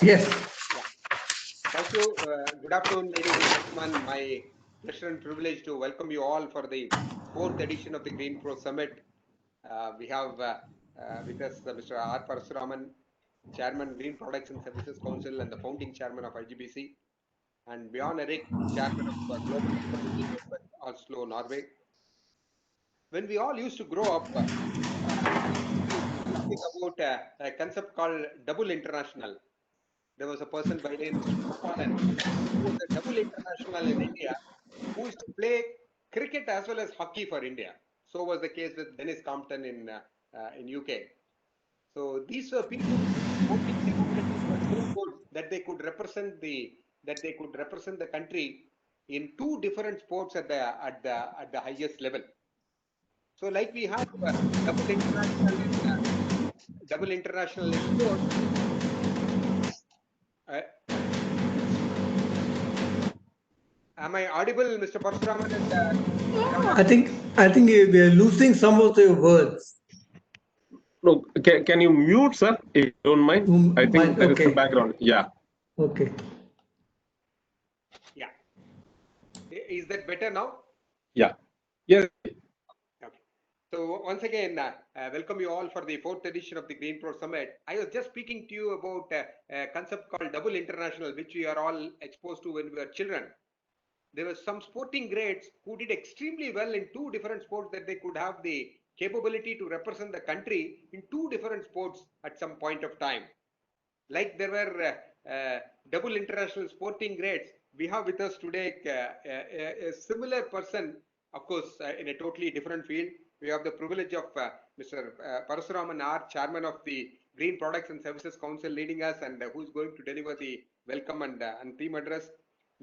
Yes. Yeah. Thank you. Good afternoon, ladies and gentlemen. My pleasure and privilege to welcome you all for the fourth edition of the Green Pro Summit. We have with us Mr. R. Parasuraman, Chairman, Green Products and Services Council and the founding chairman of IGBC, and Bjorn Erik, Chairman of Global Ecology Network, Oslo, Norway. When we all used to grow up, we used to be talking about a concept called double international. There was a person by the name of Mr. Gopalan, who was a double international in India, who used to play cricket as well as hockey for India. So was the case with Dennis Compton in UK. So these were people whose sporting capabilities were so good that they could represent the country in two different sports at the highest level. So like we have double international in sports. Uh, am I audible, Mr. Parshuraman and Bjorn? I think we are losing some of the words. No, can you mute, sir, if you don't mind? I think there is Okay. some background. Yeah. Okay. Yeah. Is that better now? Yeah. Yes. Okay. So once again, welcome you all for the fourth edition of the Green Pro Summit. I was just speaking to you about a concept called double international, which we are all exposed to when we were children. There were some sporting greats who did extremely well in two different sports that they could have the capability to represent the country in two different sports at some point of time. Like there were double international sporting greats, we have with us today a similar person, of course, in a totally different field. We have the privilege of Mr. Parasuraman R, Chairman of the Green Products and Services Council, leading us, and who is going to deliver the welcome and theme address.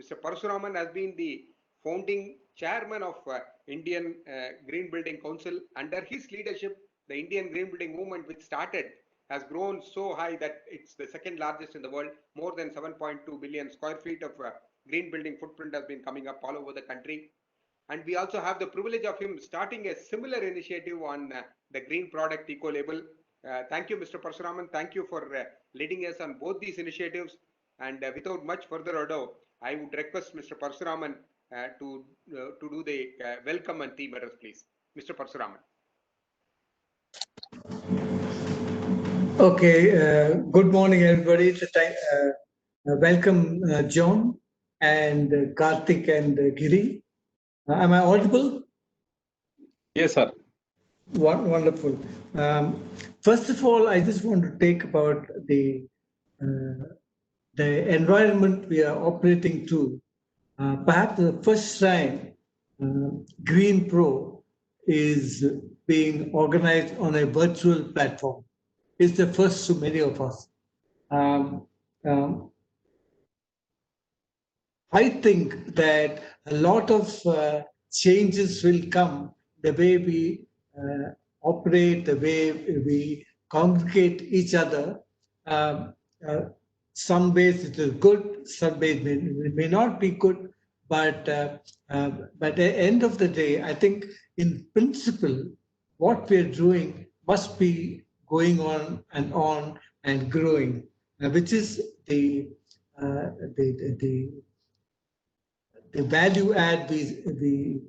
Mr. Parasuraman has been the founding chairman of Indian Green Building Council. Under his leadership, the Indian Green Building movement, which started, has grown so high that it's the second largest in the world. More than 7.2 billion square feet of green building footprint has been coming up all over the country. And we also have the privilege of him starting a similar initiative on the green product eco label. Thank you, Mr. Parasuraman. Thank you for leading us on both these initiatives. And without much further ado, I would request Mr. Parasuraman to do the welcome and theme address, please. Mr. Parasuraman. Okay. Good morning, everybody. Welcome, John and Karthik and Giri. Am I audible? Yes, sir. Wonderful. First of all, I just want to take about the environment we are operating to. Perhaps the first time Green Pro is being organized on a virtual platform. It's the first to many of us. I think that a lot of changes will come the way we operate, the way we congregate each other. Um, uh, some ways it is good, some ways may not be good, but at the end of the day, I think in principle, what we're doing must be going on and growing, which is uh, the the value add we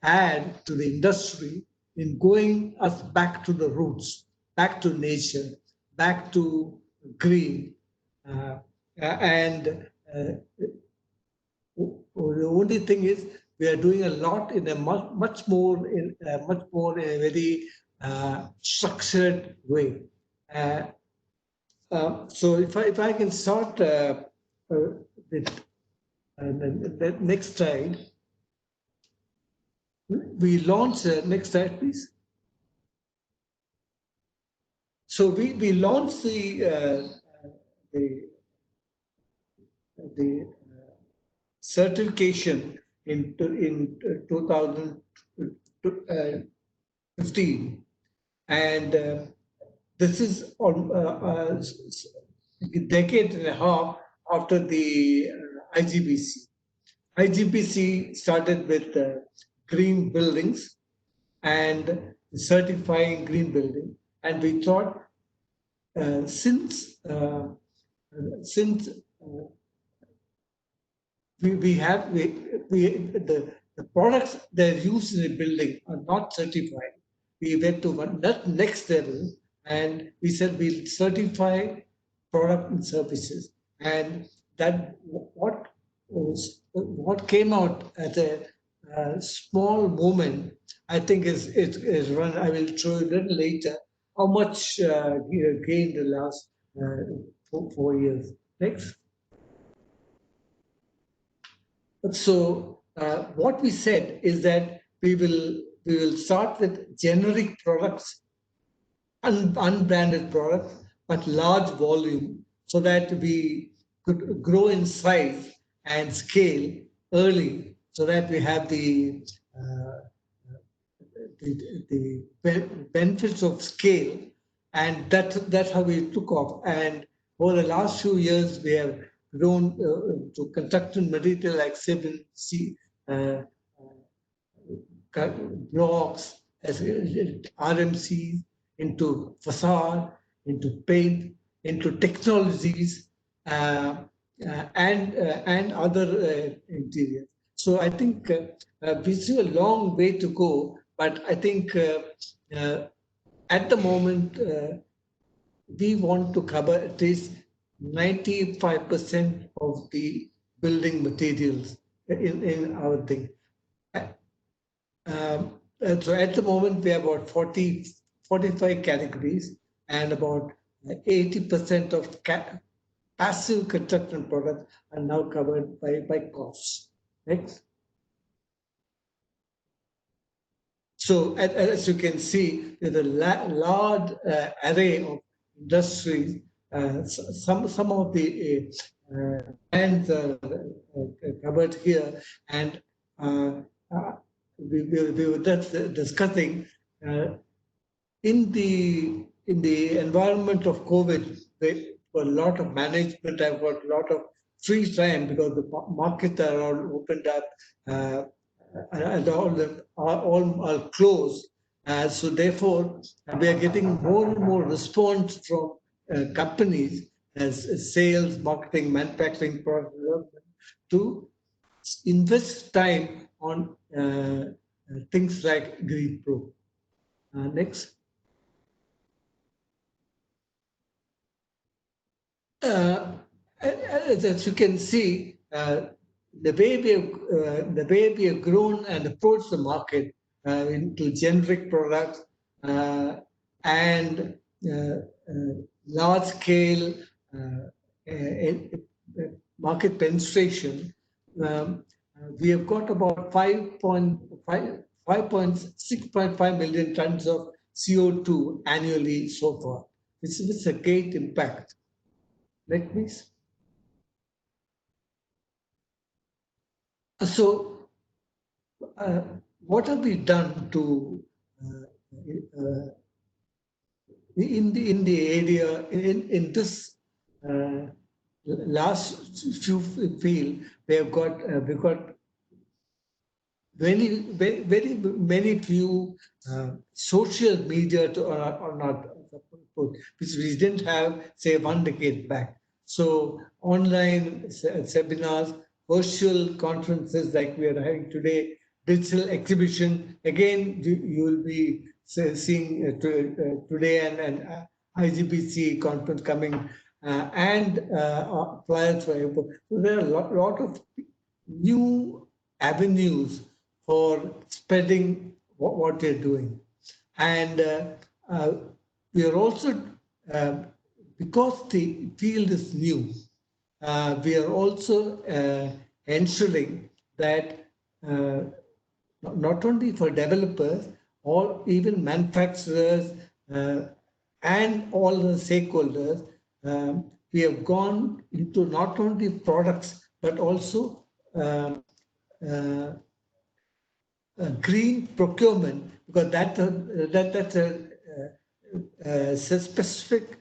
add to the industry in going us back to the roots, back to nature, back to green. And the only thing is we are doing a lot in a much more in a very structured way. So if I can start with the next slide. We launched, next slide, please. So we launched the certification in 2015, and this is on a decade and a half after the IGBC. IGBC started with green buildings and certifying green building. And we thought since since the products that are used in the building are not certified, we went to that next level and we said we'll certify product and services. And that what came out as a small moment, I think is run. I will show you a little later how much gained the last 4 years. Next. So what we said is that we will start with generic products, unbranded products, but large volume, so that we could grow in size and scale early, so that we have the benefits of scale, and that's how we took off. And over the last few years, we have grown to construction material like civil, blocks, RMCs, into facade, into paint, into technologies, and other interiors. So I think we see a long way to go, but I think at the moment we want to cover at least 95% of the building materials in our thing. So at the moment we have about 45 categories, and about 80% of passive construction products are now covered by costs. Next. So as you can see, there's a large array of industries. Some of the brands are covered here, and we were just discussing in the environment of COVID, for a lot of management have got a lot of free time because the markets are all opened up and all are closed. So therefore, we are getting more and more response from companies as sales, marketing, manufacturing, product development to invest time on things like GreenPro. Next. As you can see, the way we have grown and approached the market into generic products and large scale market penetration, we have got about 6.5 million tons of CO2 annually so far. This is a great impact. Next, please. So, what have we done to in the area in this last few field? We've got very many few social media or not, which we didn't have, say, 1 decade back. So online seminars, virtual conferences like we are having today, digital exhibition. Again, you will be seeing today and IGBC conference coming and flyers for airport. So there are a lot of new avenues for spreading what they're doing. And we are also, because the field is new, we are also ensuring that not only for developers or even manufacturers and all the stakeholders, we have gone into not only products but also green procurement, because that's a specific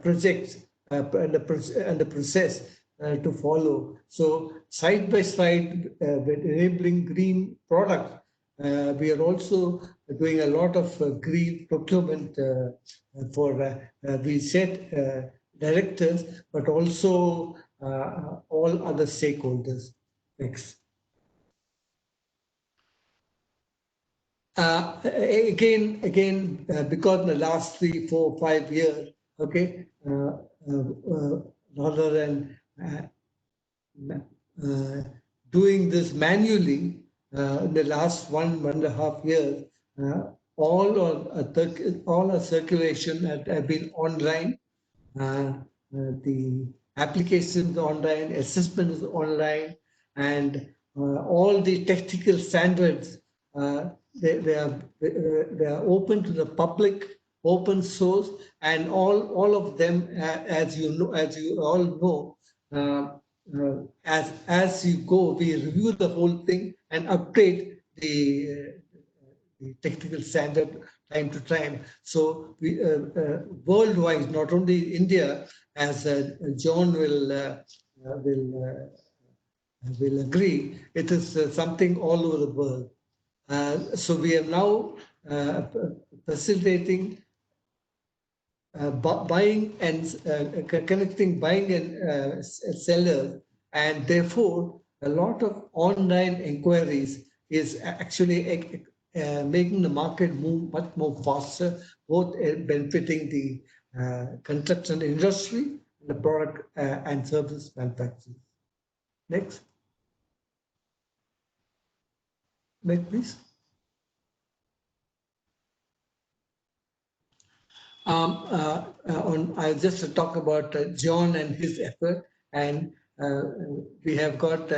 project and the process to follow. So side by side with enabling green products, we are also doing a lot of green procurement for we set directors, but also all other stakeholders. Next. Because in the last 3, 4, 5 years, okay, rather than doing this manually in the last 1.5 years, all our circulation have been online. The applications online, assessment is online, and all the technical standards they are open to the public, open source, and all of them, as you all know, as you go, we review the whole thing and update the technical standard time to time. So we worldwide, not only India, as John will agree, it is something all over the world. So we are now facilitating buying and connecting buying and sellers, and therefore a lot of online inquiries is actually making the market move much more faster, both benefiting the construction industry and the product and service manufacturing. Next. Next, please. I'll just talk about John and his effort, and we have got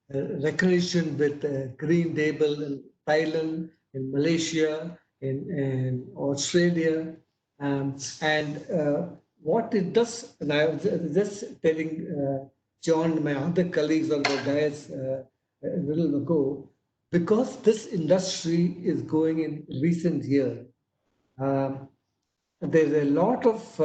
recognition with Green Label in Thailand, in Malaysia, in Australia, and what it does. And I was just telling John, my other colleagues on the dais a little ago, because this industry is going in recent years. There's a lot of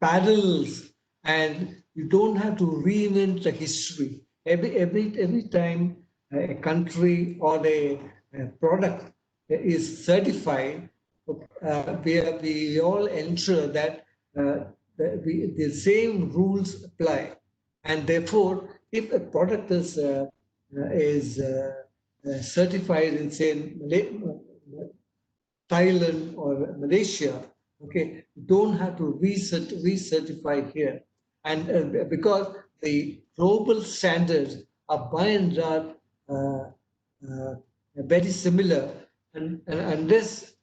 parallels, and you don't have to reinvent the history. Every time a country or a product is certified, we all ensure that the same rules apply, and therefore, if a product is certified in, say, Thailand or Malaysia, okay, you don't have to recertify here. And because the global standards are by and large very similar, and unless,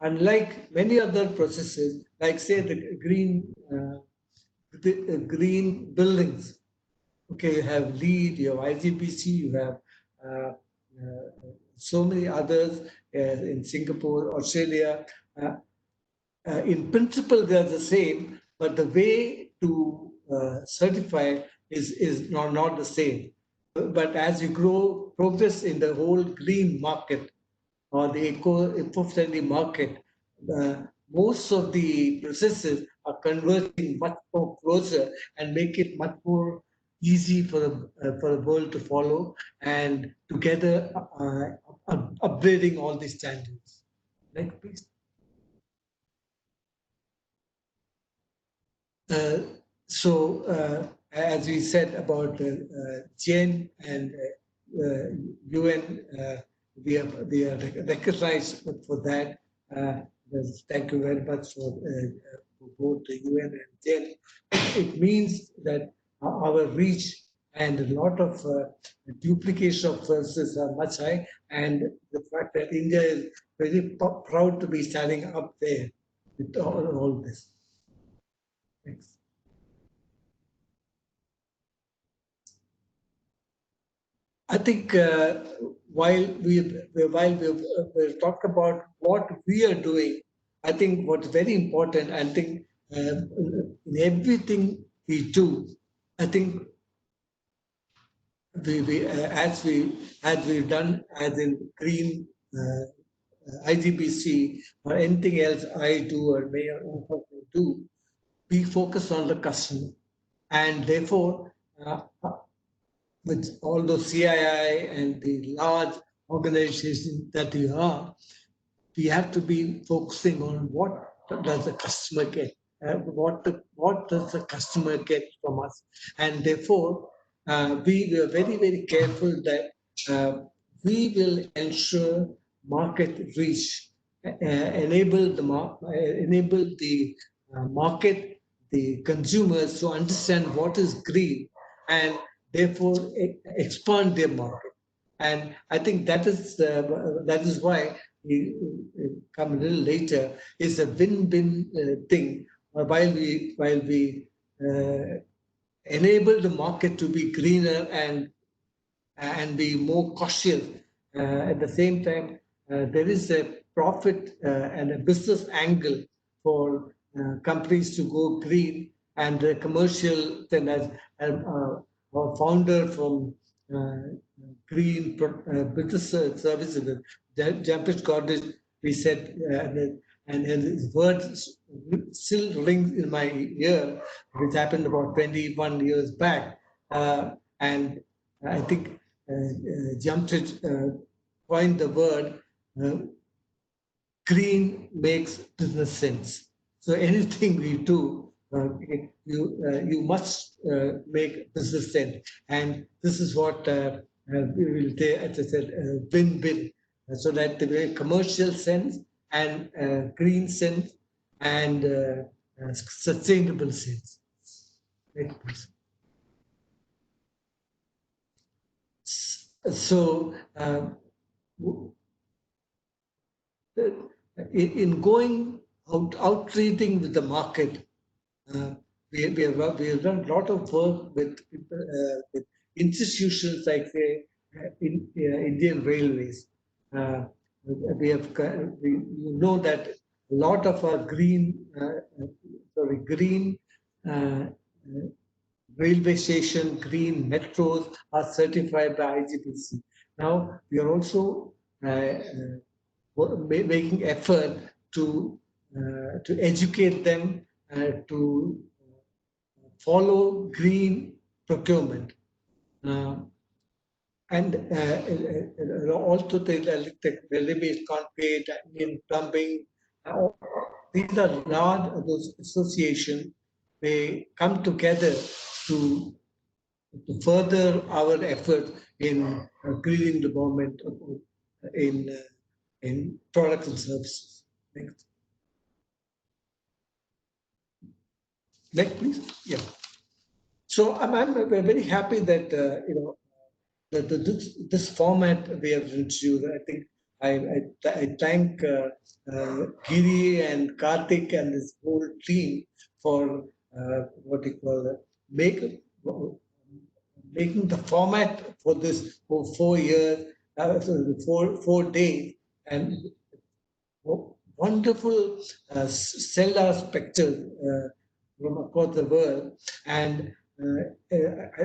unlike many other processes, like say the green buildings, okay, you have LEED, you have IGBC, you have so many others in Singapore, Australia. In principle, they are the same, but the way to certify is not the same. But as you progress in the whole green market or the eco-friendly market, most of the processes are converging much more closer and make it much more easy for the world to follow, and together upgrading all these standards. Next, please. So as we said about GEN and UN, we are recognized for that. Thank you very much for both the UN and GEN. It means that our reach and a lot of duplication of services are much high, and the fact that India is very proud to be standing up there with all this. Thanks. I think while we talk about what we are doing, I think what's very important, I think in everything we do, I think as we've done as in green IGBC or anything else I do or may or do, we focus on the customer, and therefore with all those CII and the large organizations that we are, we have to be focusing on what does the customer get, what does the customer get from us, and therefore we are very, very careful that we will ensure market reach, enable the market, the consumers to understand what is green, and therefore expand their market. And I think that is why we come a little later. Is a win-win thing. While we enable the market to be greener and be more cautious, at the same time there is a profit and a business angle for companies to go green, and the commercial then as our founder from green business services, Jampish Gordon, we said, and his words still rings in my ear, which happened about 21 years back. And I think Jampish coined the word green makes business sense. So anything we do, you must make business sense, and this is what we will take, as I said, win-win, so that the very commercial sense and green sense and sustainable sense. So in going outreaching with the market, we have done a lot of work with institutions like, say, Indian Railways. You know that a lot of our green railway station, green metros are certified by IGBC. Now we are also making effort to educate them to follow green procurement, and also the electric concrete, in plumbing. These are large those associations. They come together to further our effort in greening the government in products and services. Next. Next, please. Yeah. So I'm very happy that that this format we have introduced. I think I thank Giri and Karthik and his whole team for what you call making the format for this for 4 years, so 4 days, and wonderful stellar spectacles from across the world. And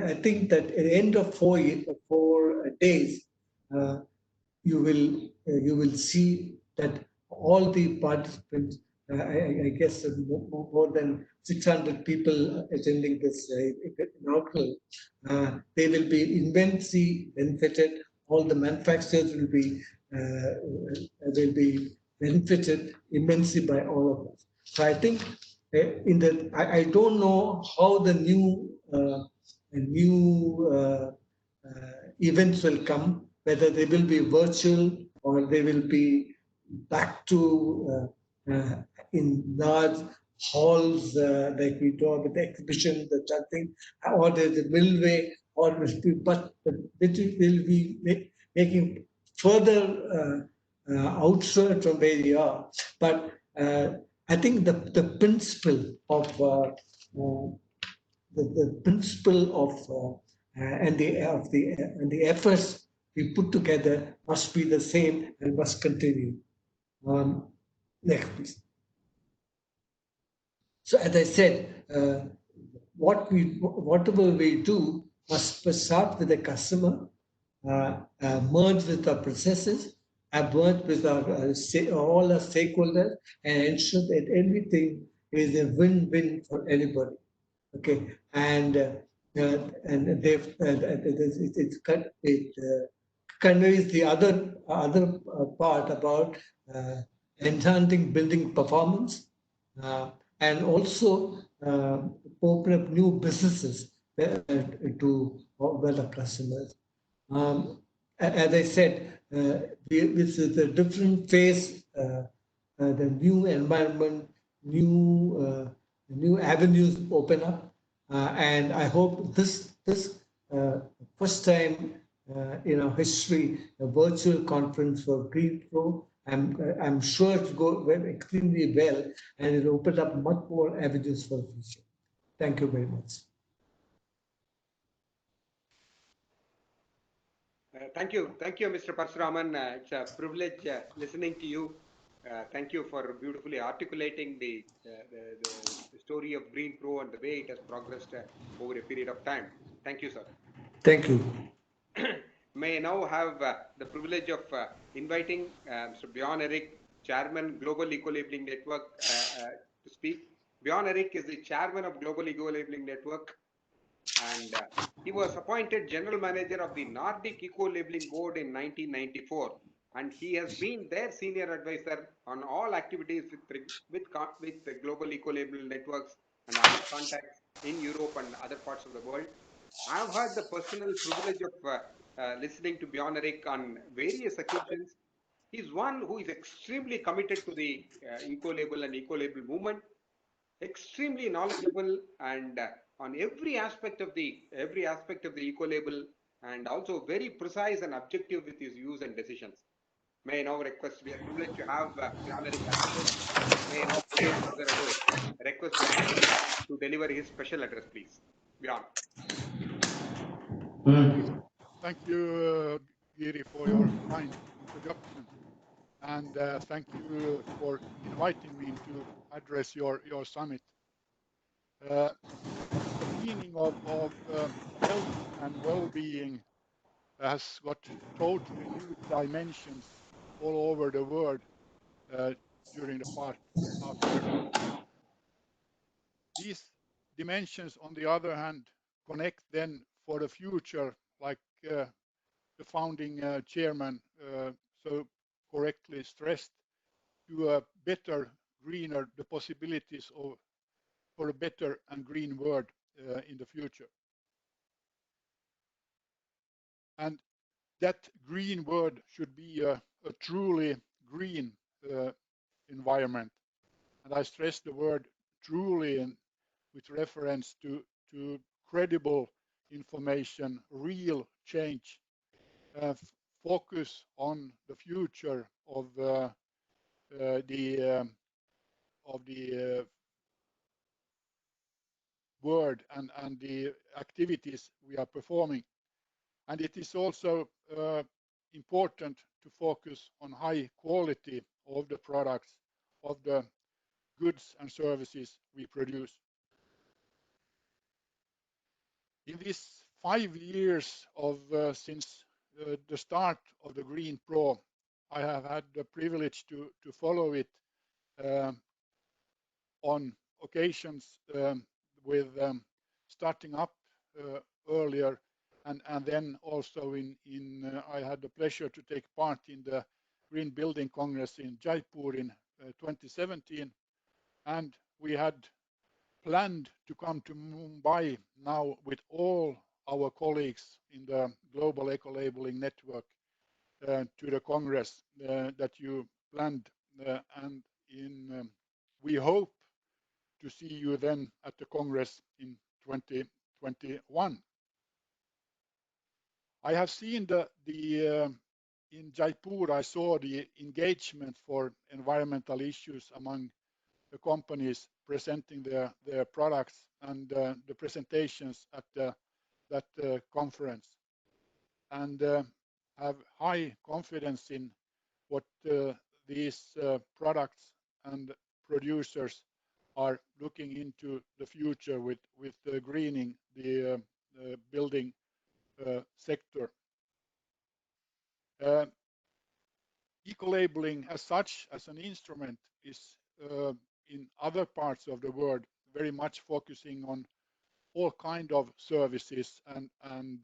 I think that at the end of 4 days, you will see that all the participants, I guess more than 600 people attending this inaugural, they will be immensely benefited. All the manufacturers will be benefited immensely by all of us. So I think I don't know how the new events will come, whether they will be virtual or they will be back to in large halls like we do with the exhibition, the chatting, or the millway, or but it will be making further outskirts from where we are. But I think the principle of the principle of and the efforts we put together must be the same and must continue. Next, please. So, as I said, whatever we do must start with the customer, merge with our processes, and work with our all our stakeholders, and ensure that everything is a win-win for anybody. Okay, and they've it conveys the other part about enhancing building performance, and also open up new businesses to well our customers. As I said, this is a different phase, the new environment, new avenues open up, and I hope this first time in our history, a virtual conference for GreenPro. I'm sure it will go extremely well, and it will open up much more avenues for the future. Thank you very much. Thank you, Mr. Parshuraman. It's a privilege listening to you. Thank you for beautifully articulating the story of GreenPro and the way it has progressed over a period of time. Thank you, sir. Thank you. May I now have the privilege of inviting Mr. Bjorn Erik, Chairman, Global Eco-Labeling Network, to speak. Bjorn Erik is the Chairman of Global Eco-Labeling Network, and he was appointed General Manager of the Nordic Eco-Labeling Board in 1994, and he has been their Senior Advisor on all activities with the Global Eco-Labeling Networks and other contacts in Europe and other parts of the world. I have had the personal privilege of listening to Bjorn Erik on various occasions. He's one who is extremely committed to the eco-label and eco-label movement, extremely knowledgeable and on every aspect of the eco-label, and also very precise and objective with his views and decisions. May I now request, we are privileged to have Bjorn Erik as a guest. May I now, without further ado, request Bjorn Erik to deliver his special address, please. Bjorn. Thank you, Giri, for your kind introduction, and thank you for inviting me to address your summit. The meaning of health and well-being has got totally new dimensions all over the world during the past half year. These dimensions, on the other hand, connect then for the future, like the founding chairman so correctly stressed, to a better, greener, the possibilities for a better and green world in the future. And that green world should be a truly green environment. And I stress the word truly, and with reference to credible information, real change, focus on the future of the world and the activities we are performing. And it is also important to focus on high quality of the products, of the goods and services we produce. In these 5 years of since the start of the GreenPro, I have had the privilege to follow it on occasions with starting up earlier, and then also I had the pleasure to take part in the Green Building Congress in Jaipur in 2017, and we had planned to come to Mumbai now with all our colleagues in the Global Eco-Labeling Network to the Congress that you planned, and we hope to see you then at the Congress in 2021. I have seen in Jaipur, I saw the engagement for environmental issues among the companies presenting their products and the presentations at that conference, and have high confidence in what these products and producers are looking into the future with greening the building sector. Eco-labeling as such, as an instrument, is in other parts of the world very much focusing on all kind of services and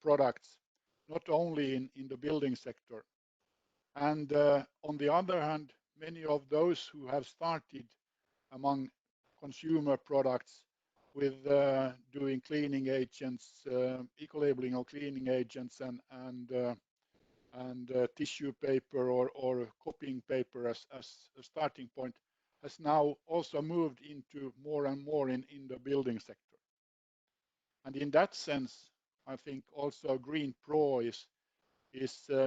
products, not only in the building sector. And on the other hand, many of those who have started among consumer products with doing cleaning agents, eco-labeling of cleaning agents, and tissue paper or copying paper as a starting point, has now also moved into more and more in the building sector. And in that sense, I think also Green Pro is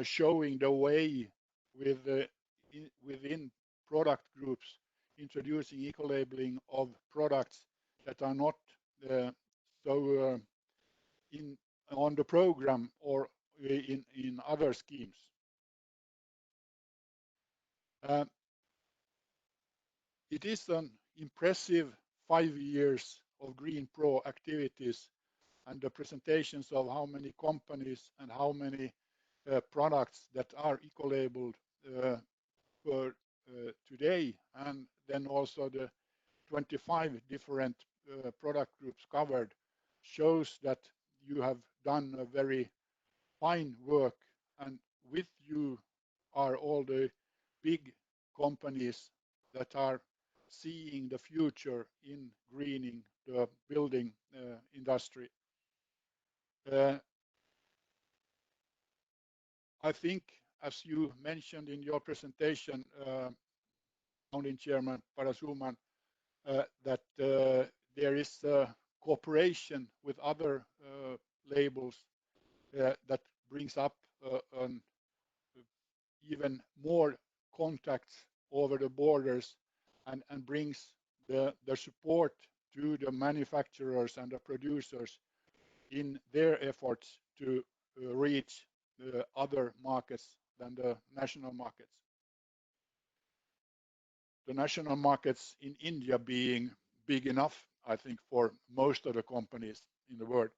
showing the way with within product groups, introducing eco-labeling of products that are not so on the program or in other schemes. It is an impressive 5 years of Green Pro activities, and the presentations of how many companies and how many products that are eco-labeled for today, and then also the 25 different product groups covered, shows that you have done a very fine work, and with you are all the big companies that are seeing the future in greening the building industry. I think, as you mentioned in your presentation, Founding Chairman Parasuman, that there is cooperation with other labels that brings up even more contacts over the borders and brings the support to the manufacturers and the producers in their efforts to reach other markets than the national markets. The national markets in India being big enough, I think, for most of the companies in the world.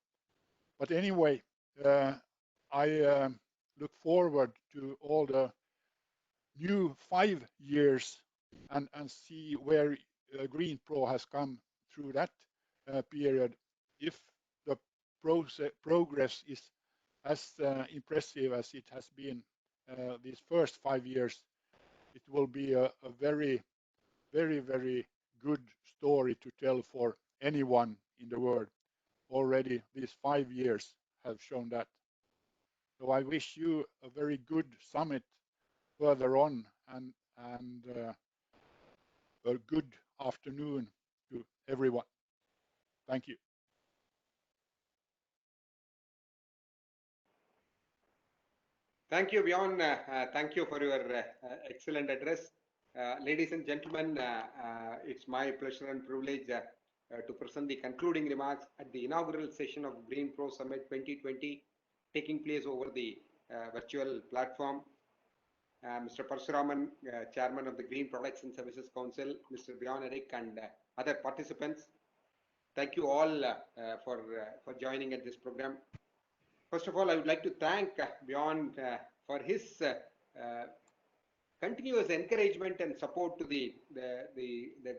But anyway, I look forward to all the new 5 years and see where Green Pro has come through that period. If the progress is as impressive as it has been these first 5 years, it will be a very, very good story to tell for anyone in the world. Already these 5 years have shown that. So I wish you a very good summit further on, and a good afternoon to everyone. Thank you. Thank you, Bjorn. Thank you for your excellent address. Ladies and gentlemen, it's my pleasure and privilege to present the concluding remarks at the inaugural session of Green Pro Summit 2020, taking place over the virtual platform. Mr. Parasuraman, Chairman of the Green Products and Services Council, Mr. Bjorn Erik, and other participants. Thank you all for joining at this program. First of all, I would like to thank Bjorn for his continuous encouragement and support to the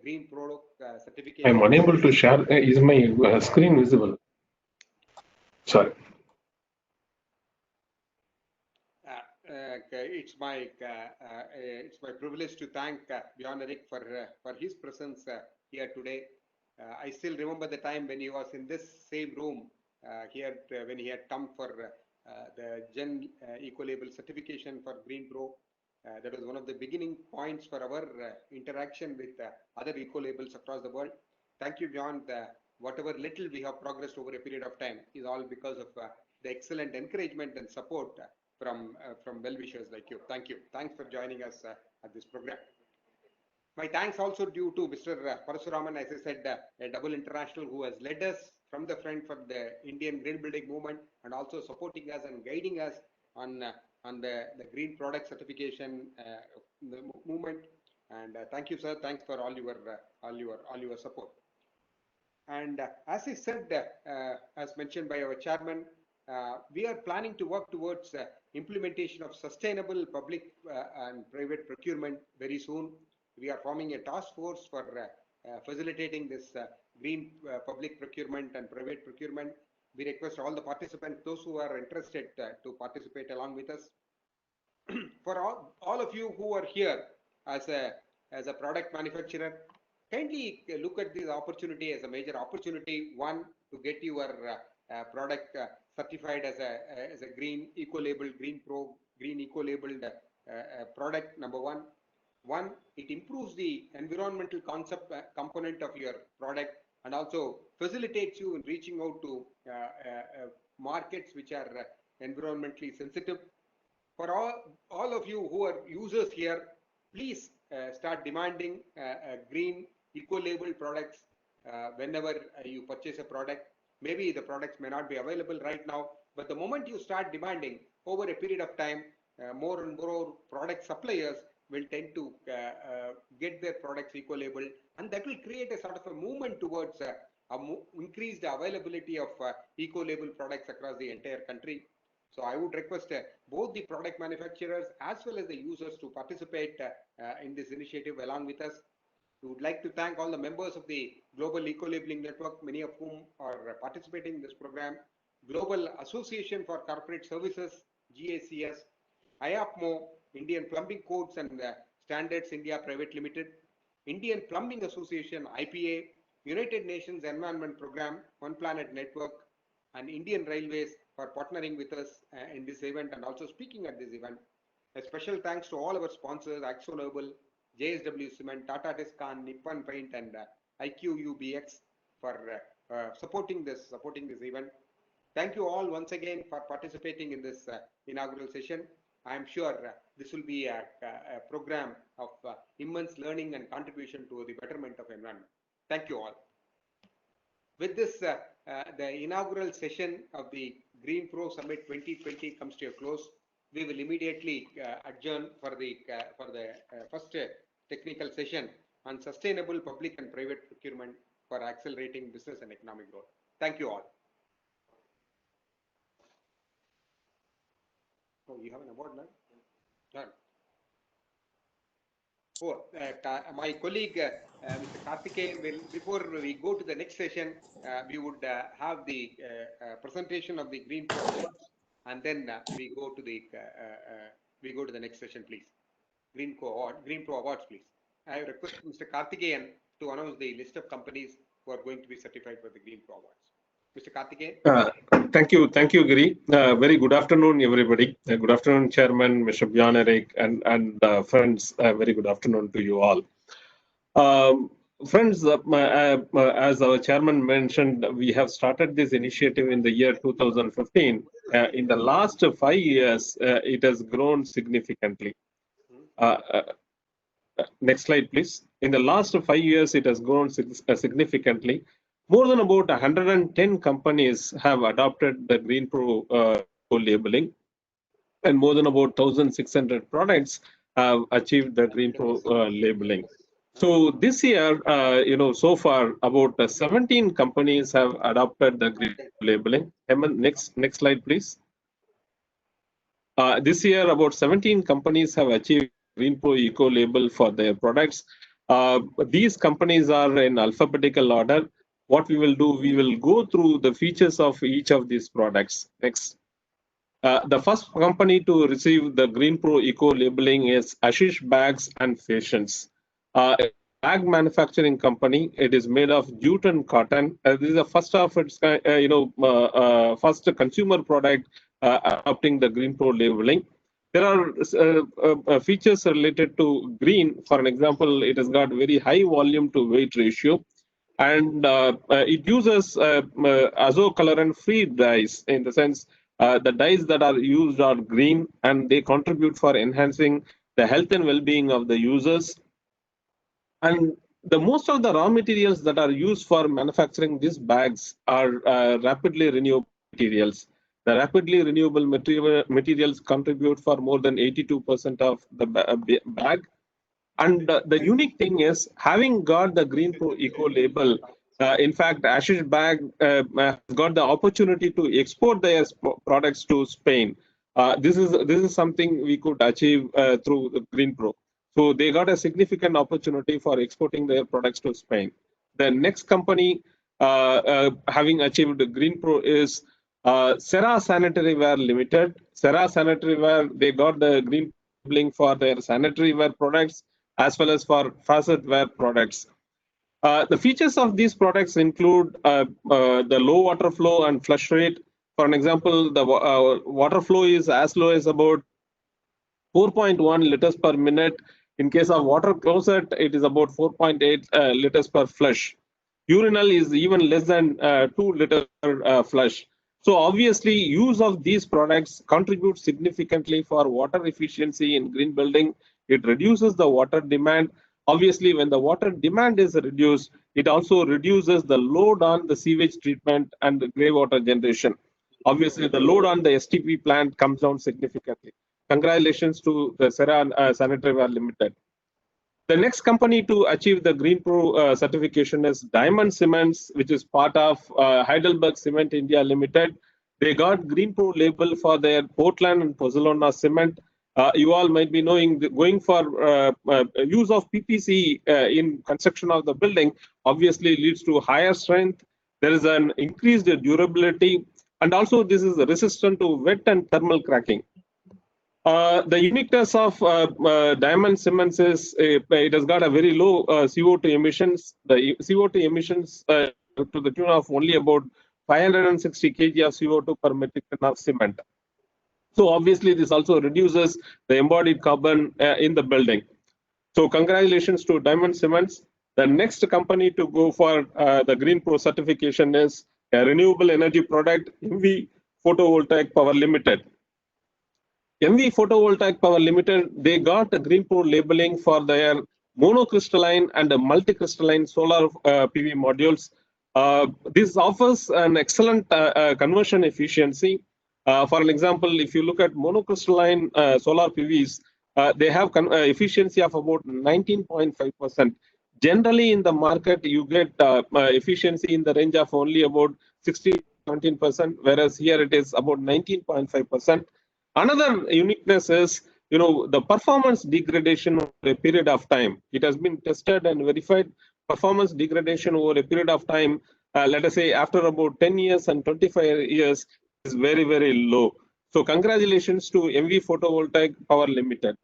Green Product certification. I'm unable to share. Is my screen visible? Sorry. It's my privilege to thank Bjorn Erik for his presence here today. I still remember the time when he was in this same room here when he had come for the Gen Eco-Label certification for Green Pro. That was one of the beginning points for our interaction with other eco-labels across the world. Thank you, Bjorn. Whatever little we have progressed over a period of time is all because of the excellent encouragement and support from well-wishers like you. Thank you. Thanks for joining us at this program. My thanks also due to Mr. Parasuraman, as I said, a double international who has led us from the front for the Indian green building movement and also supporting us and guiding us on the green product certification movement. And thank you, sir. Thanks for all your support. And as I said, as mentioned by our chairman, we are planning to work towards implementation of sustainable public and private procurement very soon. We are forming a task force for facilitating this green public procurement and private procurement. We request all the participants, those who are interested, to participate along with us. For all of you who are here, as a product manufacturer, kindly look at this opportunity as a major opportunity. One, to get your product certified as a green eco-labeled, Green Pro, green eco-labeled product. Number one, it improves the environmental concept component of your product, and also facilitates you in reaching out to markets which are environmentally sensitive. For all of you who are users here, please start demanding green eco-labeled products whenever you purchase a product. Maybe the products may not be available right now, but the moment you start demanding, over a period of time, more and more product suppliers will tend to get their products eco-labeled, and that will create a sort of a movement towards increased availability of eco-labeled products across the entire country. So I would request both the product manufacturers as well as the users to participate in this initiative along with us. We would like to thank all the members of the Global Eco-Labeling Network, many of whom are participating in this program, Global Association for Corporate Services, GACS, IAPMO, Indian Plumbing Codes and Standards India Private Limited, Indian Plumbing Association, IPA, United Nations Environment Program, One Planet Network, and Indian Railways for partnering with us in this event and also speaking at this event. A special thanks to all our sponsors, AkzoNobel, JSW Cement, Tata Tiscon, Nippon Paint, and IQUBX for supporting this event. Thank you all once again for participating in this inaugural session. I am sure this will be a program of immense learning and contribution to the betterment of environment. Thank you all. With this, the inaugural session of the Green Pro Summit 2020 comes to a close. We will immediately adjourn for the first technical session on sustainable public and private procurement for accelerating business and economic growth. Thank you all. Oh, you have an award now? Done. Oh, my colleague, Mr. Karthikeyan, will, before we go to the next session, we would have the presentation of the Green Pro Awards, and then we go to the next session, please. Green Pro Awards, please. I request Mr. Karthikeyan to announce the list of companies who are going to be certified for the Green Pro Awards. Mr. Karthikeyan. Thank you, Giri. Very good afternoon, everybody. Good afternoon, Chairman, Mr. Bjorn Erik, and friends. Very good afternoon to you all. Friends, as our Chairman mentioned, we have started this initiative in the year 2015. In the last 5 years, it has grown significantly. Next slide, please. In the last 5 years, it has grown significantly. More than about 110 companies have adopted the Green Pro labeling, and more than about 1,600 products have achieved the Green Pro labeling. So this year, so far about 17 companies have adopted the Green Pro labeling. Hemant, next slide, please. This year, about 17 companies have achieved Green Pro Eco label for their products. These companies are in alphabetical order. What we will do, we will go through the features of each of these products. Next. The first company to receive the Green Pro Eco labeling is Ashish Bags and Fashions. Bag manufacturing company. It is made of jute and cotton. This is the first of its first consumer product adopting the Green Pro labeling. There are features related to green. For an example, it has got very high volume to weight ratio, and it uses azo-colorant-free dyes, in the sense the dyes that are used are green, and they contribute for enhancing the health and well-being of the users. And most of the raw materials that are used for manufacturing these bags are rapidly renewable materials. The rapidly renewable materials contribute for more than 82% of the bag. And the unique thing is, having got the Green Pro Eco label, in fact, Ashish Bag got the opportunity to export their products to Spain. This is something we could achieve through the Green Pro. So they got a significant opportunity for exporting their products to Spain. The next company having achieved the Green Pro is Cera Sanitary Ware Limited. Cera Sanitary Ware, they got the green labeling for their sanitary ware products. as well as for faucetware products. The features of these products include the low water flow and flush rate. For an example, the water flow is as low as about 4.1 liters per minute. In case of water closet, it is about 4.8 liters per flush. Urinal is even less than 2 liters per flush. So obviously, use of these products contributes significantly for water efficiency in green building. It reduces the water demand. Obviously, when the water demand is reduced, it also reduces the load on the sewage treatment and the grey water generation. Obviously, the load on the STP plant comes down significantly. Congratulations to the Cera Sanitary Ware Limited. The next company to achieve the Green Pro certification is Diamond Cements, which is part of Heidelberg Cement India Limited. They got Green Pro label for their Portland and Pozzolana cement. You all might be knowing going for use of PPC in construction of the building obviously leads to higher strength. There is an increased durability, and also this is resistant to wet and thermal cracking. The uniqueness of diamond cements is it has got a very low CO2 emissions. The CO2 emissions to the tune of only about 560 kg of CO2 per metric ton of cement. So obviously this also reduces the embodied carbon in the building. So congratulations to Diamond Cements. The next company to go for the Green Pro certification is a renewable energy product, MV Photovoltaic Power Limited. MV Photovoltaic Power Limited, they got a Green Pro labeling for their monocrystalline and multicrystalline solar PV modules. This offers an excellent conversion efficiency. For an example, if you look at monocrystalline solar PVs, they have efficiency of about 19.5%. Generally, in the market, you get efficiency in the range of only about 16-17%, whereas here it is about 19.5%. Another uniqueness is, the performance degradation over a period of time. It has been tested and verified. Performance degradation over a period of time, let us say after about 10 years and 25 years, is very, very low. So congratulations to MV Photovoltaic Power Limited.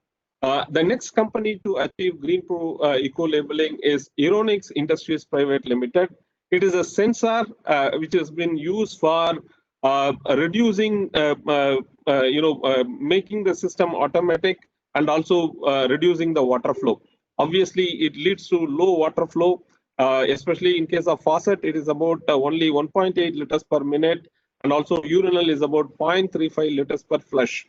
The next company to achieve Green Pro eco-labeling is Aeronix Industries Private Limited. It is a sensor which has been used for reducing, making the system automatic and also reducing the water flow. Obviously, it leads to low water flow, especially in case of faucet, it is about only 1.8 liters per minute, and also urinal is about 0.35 liters per flush.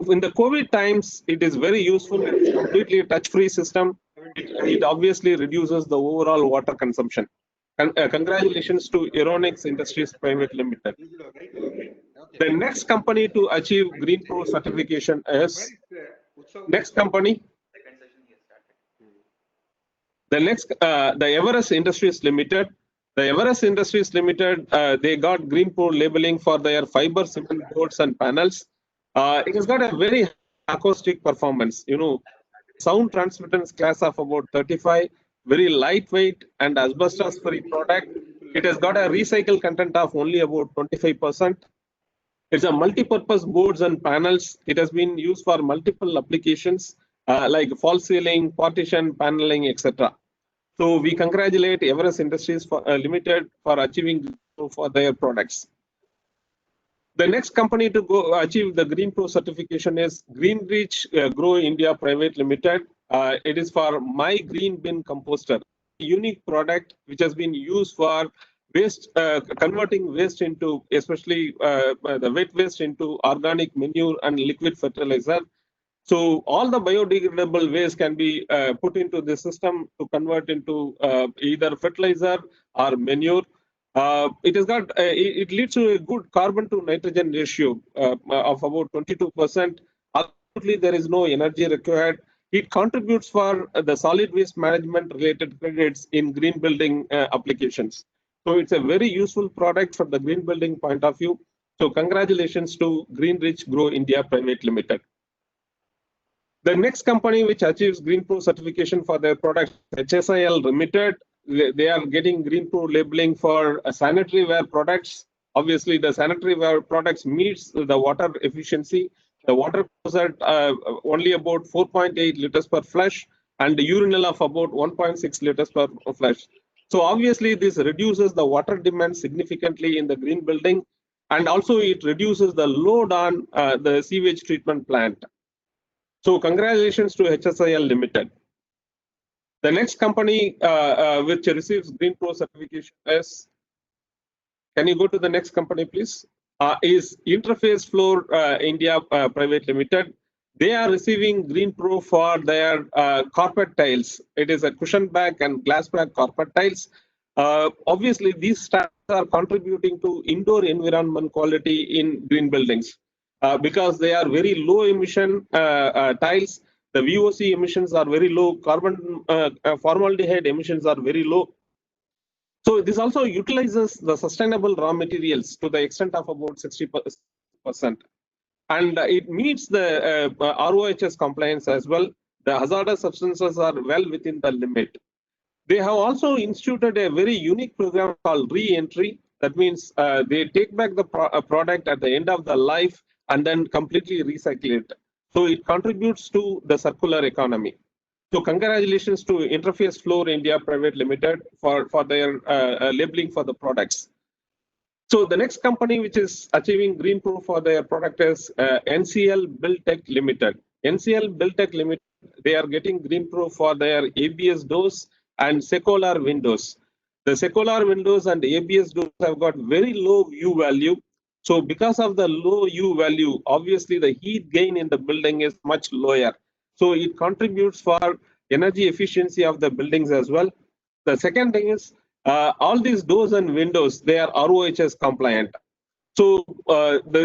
In the COVID times, it is very useful. It's completely a touch-free system. It obviously reduces the overall water consumption. Congratulations to Aeronix Industries Private Limited. The next company to achieve Green Pro certification is next company. The next, the Everest Industries Limited. The Everest Industries Limited, they got Green Pro labeling for their fiber cement boards and panels. It has got a very acoustic performance. Sound transmittance class of about 35. Very lightweight and asbestos-free product. It has got a recycled content of only about 25%. It's a multi-purpose boards and panels. It has been used for multiple applications like false ceiling, partition, paneling, etc. So we congratulate Everest Industries Limited for achieving for their products. The next company to go achieve the Green Pro certification is Greenreach Grow India Private Limited. It is for My Green Bin Composter, a unique product which has been used for waste, converting waste into, especially the wet waste into organic manure and liquid fertilizer. So all the biodegradable waste can be put into the system to convert into either fertilizer or manure. It has got it leads to a good carbon to nitrogen ratio of about 22%. Absolutely, there is no energy required. It contributes for the solid waste management related credits in green building applications. So it's a very useful product from the green building point of view. So congratulations to Greenreach Grow India Private Limited. The next company which achieves Green Pro certification for their product, HSIL Limited, they are getting Green Pro labeling for sanitary ware products. Obviously, the sanitary ware products meets the water efficiency. The water goes at only about 4.8 liters per flush. and urinal of about 1.6 liters per flush. So obviously this reduces the water demand significantly in the green building, and also it reduces the load on the sewage treatment plant. So congratulations to HSIL Limited. The next company which receives Green Pro certification is, can you go to the next company please? Is Interface Floor India Private Limited. They are receiving Green Pro for their carpet tiles. It is a cushion back and glass back carpet tiles. Obviously, these standards are contributing to indoor environment quality in green buildings because they are very low emission tiles. The VOC emissions are very low. Carbon formaldehyde emissions are very low. So this also utilizes the sustainable raw materials to the extent of about 60%. And it meets the RoHS compliance as well. The hazardous substances are well within the limit. They have also instituted a very unique program called re-entry. That means they take back the product at the end of the life and then completely recycle it. So it contributes to the circular economy. So congratulations to Interface Floor India Private Limited for their labeling for the products. So the next company which is achieving Green Pro for their product is NCL Buildtech Limited. NCL Buildtech Limited, they are getting Green Pro for their ABS doors and Secolar windows. The Secolar windows and ABS doors have got very low U value. So because of the low U value, obviously the heat gain in the building is much lower. So it contributes for energy efficiency of the buildings as well. The second thing is all these doors and windows, they are RoHS compliant. So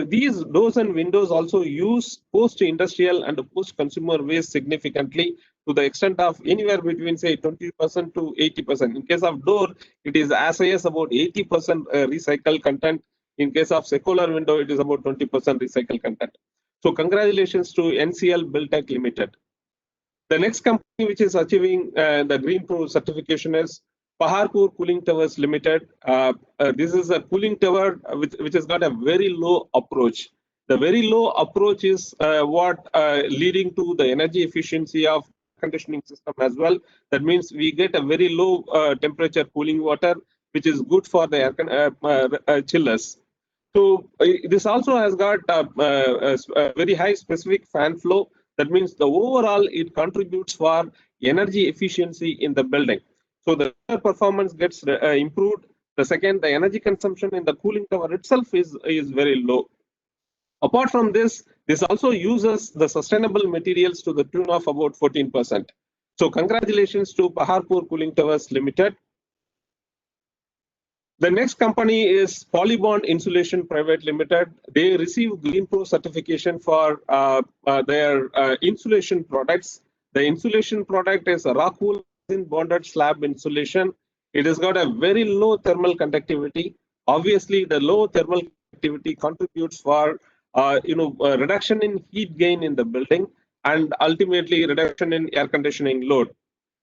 these doors and windows also use post-industrial and post-consumer waste significantly to the extent of anywhere between say 20% to 80%. In case of door, it is as high as about 80% recycled content. In case of Secolar window, it is about 20% recycled content. So congratulations to NCL Buildtech Limited. The next company which is achieving the Green Pro certification is Paharpur Cooling Towers Limited. This is a cooling tower which has got a very low approach. The very low approach is what leading to the energy efficiency of conditioning system as well. That means we get a very low temperature cooling water, which is good for the chillers. So this also has got a very high specific fan flow. That means the overall it contributes for energy efficiency in the building. So the performance gets improved. The second, the energy consumption in the cooling tower itself is very low. Apart from this, this also uses the sustainable materials to the tune of about 14%. So congratulations to Paharpur Cooling Towers Limited. The next company is Polybond Insulation Private Limited. They received Green Pro certification for their insulation products. The insulation product is a rock wool bonded slab insulation. It has got a very low thermal conductivity. Obviously, the low thermal conductivity contributes for reduction in heat gain in the building and ultimately reduction in air conditioning load.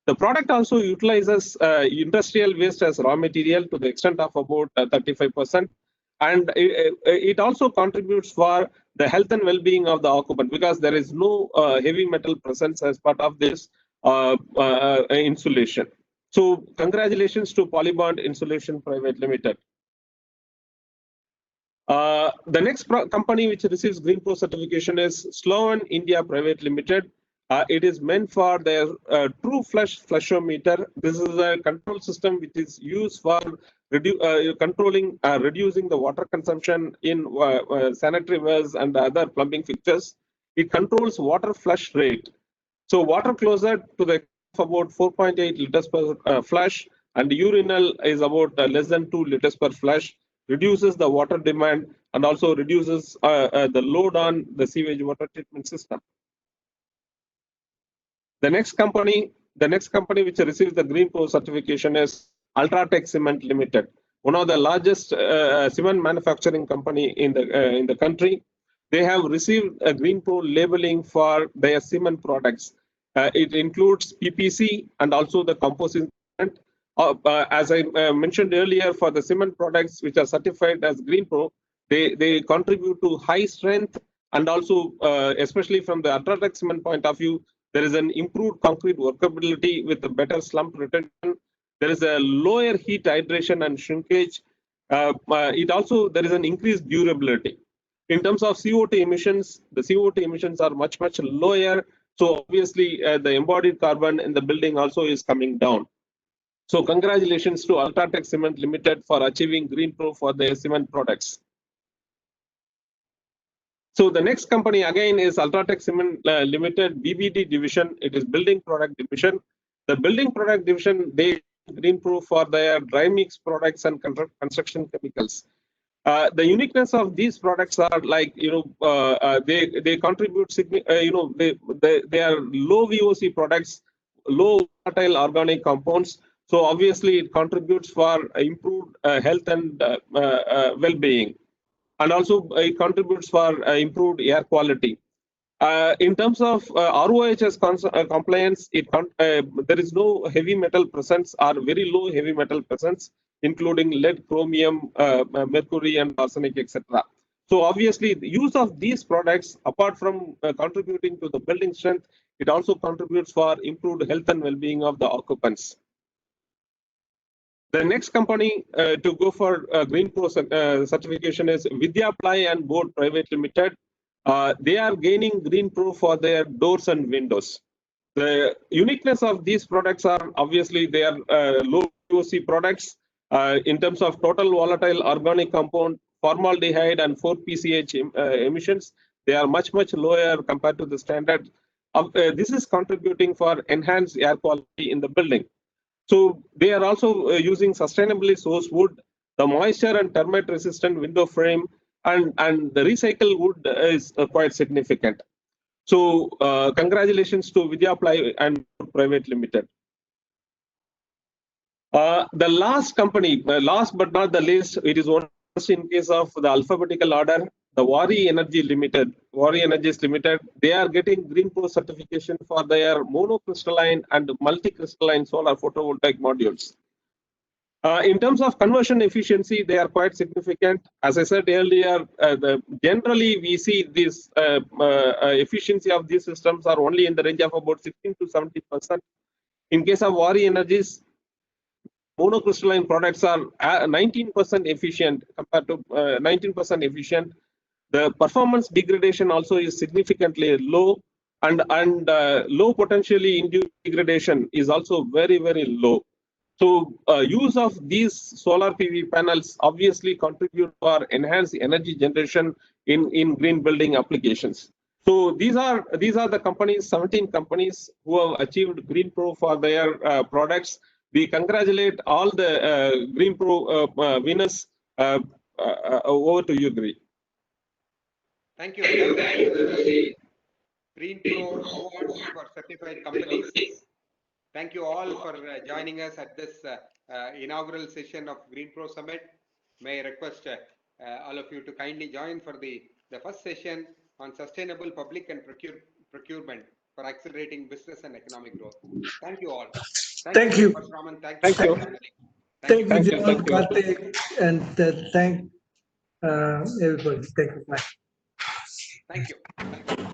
The product also utilizes industrial waste as raw material to the extent of about 35%. And it also contributes for the health and well-being of the occupant because there is no heavy metal presence as part of this insulation. So congratulations to Polybond Insulation Private Limited. The next company which receives Green Pro certification is Sloan India Private Limited. It is meant for their true flush flushometer. This is a control system which is used for controlling, reducing the water consumption in sanitary wells and other plumbing fixtures. It controls water flush rate. So water closet to the about 4.8 liters per flush, and urinal is about less than 2 liters per flush, reduces the water demand and also reduces the load on the sewage water treatment system. The next company which receives the Green Pro certification is Ultratech Cement Limited, one of the largest cement manufacturing company in the country. They have received a Green Pro labeling for their cement products. It includes PPC and also the composite cement. As I mentioned earlier, for the cement products which are certified as Green Pro, they contribute to high strength and also, especially from the Ultratech Cement point of view, There is an improved concrete workability with a better slump retention. There is a lower heat hydration and shrinkage. There is an increased durability. In terms of CO2 emissions, the CO2 emissions are much lower. So obviously, the embodied carbon in the building also is coming down. So congratulations to Ultratech Cement Limited for achieving Green Pro for their cement products. So the next company again is Ultratech Cement Limited BBD division. It is building product division. The building product division, they Green Pro for their dry mix products and construction chemicals. The uniqueness of these products are like, they contribute, they are low VOC products, low volatile organic compounds. So obviously it contributes for improved health and well-being. And also it contributes for improved air quality. In terms of RoHS compliance, there is no heavy metal presence or very low heavy metal presence, including lead, chromium, mercury, and arsenic, etc. So obviously, the use of these products, apart from contributing to the building strength, it also contributes for improved health and well-being of the occupants. The next company to go for Green Pro certification is Vidyaply and Board Private Limited. They are gaining Green Pro for their doors and windows. The uniqueness of these products are obviously they are low VOC products in terms of total volatile organic compound, formaldehyde, and 4-PCH emissions. They are much lower compared to the standard. This is contributing for enhanced air quality in the building. So they are also using sustainably sourced wood, the moisture and termite resistant window frame, and the recycled wood is quite significant. So congratulations to Vidyaply and Private Limited. The last company, last but not the least, it is one in case of the alphabetical order, the Waaree Energies Limited, they are getting Green Pro certification for their monocrystalline and multicrystalline solar photovoltaic modules. In terms of conversion efficiency, they are quite significant. As I said earlier, generally we see this efficiency of these systems are only in the range of about 16 to 70%. In case of Waaree Energies, monocrystalline products are 19% efficient compared to 19% efficient. The performance degradation also is significantly low, and low potentially induced degradation is also very low. So use of these solar PV panels obviously contribute for enhanced energy generation in green building applications. So these are the companies, 17 companies who have achieved Green Pro for their products. We congratulate all the Green Pro winners. Over to you, Giri. Thank you. Green Pro Awards for certified companies. Thank you all for joining us at this inaugural session of Green Pro Summit. May I request all of you to kindly join for the first session on sustainable public and procurement for accelerating business and economic growth. Thank you all. Thank you. Raman. Thank you, Thank you. Karthik, and thank everybody. Thank you. Bye. Thank you.